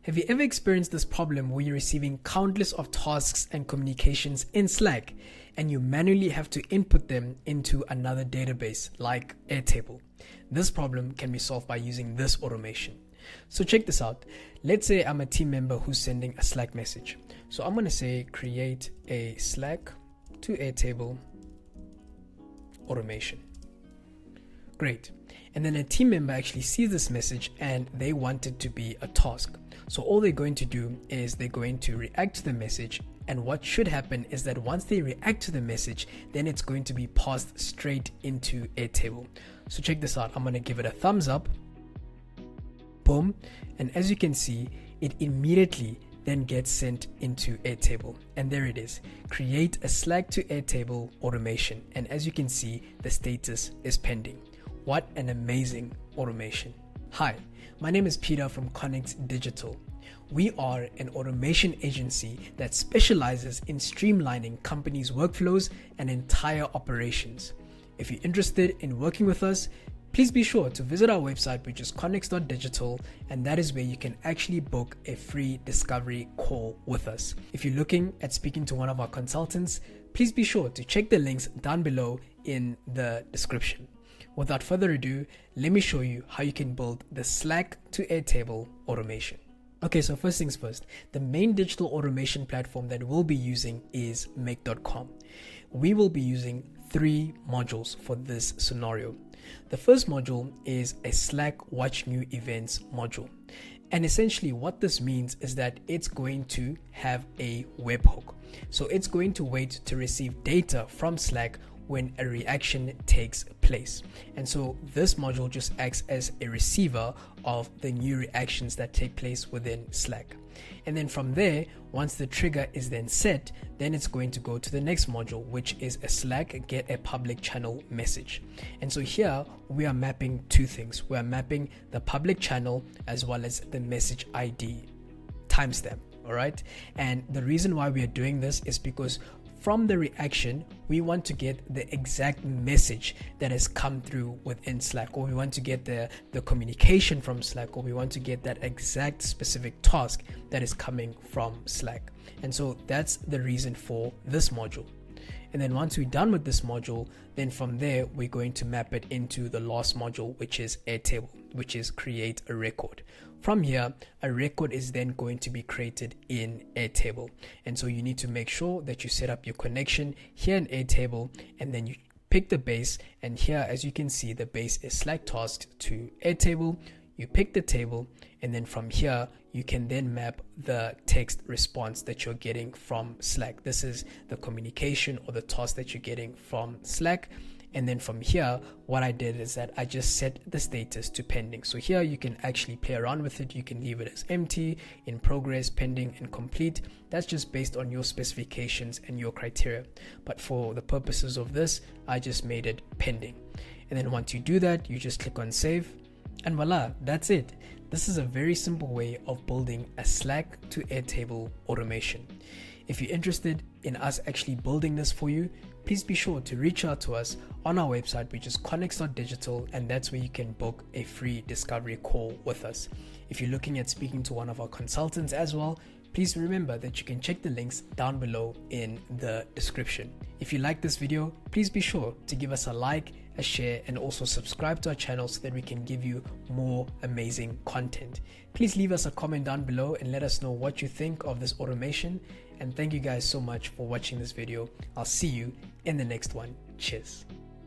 Have you ever experienced this problem where you're receiving countless of tasks and communications in Slack and you manually have to input them into another database like Airtable? This problem can be solved by using this automation. So check this out. Let's say I'm a team member who's sending a Slack message. So I'm going to say create a Slack to Airtable automation. Great. And then a team member actually sees this message and they want it to be a task. So all they're going to do is they're going to react to the message. And what should happen is that once they react to the message, then it's going to be passed straight into Airtable. So check this out. I'm going to give it a thumbs up. Boom. And as you can see, it immediately then gets sent into Airtable. And there it is. Create a Slack to Airtable automation. And as you can see, the status is pending. What an amazing automation. Hi, my name is Peter from Connex Digital. We are an automation agency that specializes in streamlining companies' workflows and entire operations. If you're interested in working with us, please be sure to visit our website, which is connex.digital, and that is where you can actually book a free discovery call with us. If you're looking at speaking to one of our consultants, please be sure to check the links down below in the description. Without further ado, let me show you how you can build the Slack to Airtable automation. Okay, so first things first, the main digital automation platform that we'll be using is makedotcom. We will be using 3 modules for this scenario. The first module is a Slack Watch New Events module. And essentially what this means is that it's going to have a webhook. So it's going to wait to receive data from Slack when a reaction takes place. And so this module just acts as a receiver of the new reactions that take place within Slack. And then from there, once the trigger is then set, then it's going to go to the next module, which is a Slack get a public channel message. And so here we are mapping 2 things. We are mapping the public channel as well as the message ID timestamp. All right. And the reason why we are doing this is because from the reaction, we want to get the exact message that has come through within Slack, or we want to get the communication from Slack, or we want to get that exact specific task that is coming from Slack. And so that's the reason for this module. And then once we're done with this module, then from there, we're going to map it into the last module, which is Airtable, which is create a record. From here, a record is then going to be created in Airtable. And so you need to make sure that you set up your connection here in Airtable, and then you pick the base. And here, as you can see, the base is Slack tasked to Airtable. You pick the table, and then from here, you can then map the text response that you're getting from Slack. This is the communication or the task that you're getting from Slack. And then from here, what I did is that I just set the status to pending. So here you can actually play around with it. You can leave it as empty, in progress, pending, and complete. That's just based on your specifications and your criteria. But for the purposes of this, I just made it pending. And then once you do that, you just click on save. And voila, that's it. This is a very simple way of building a Slack to Airtable automation. If you're interested in us actually building this for you, please be sure to reach out to us on our website, which is connex.digital, and that's where you can book a free discovery call with us. If you're looking at speaking to one of our consultants as well, please remember that you can check the links down below in the description. If you like this video, please be sure to give us a like, a share, and also subscribe to our channel so that we can give you more amazing content. Please leave us a comment down below and let us know what you think of this automation. And thank you guys so much for watching this video. I'll see you in the next one. Cheers.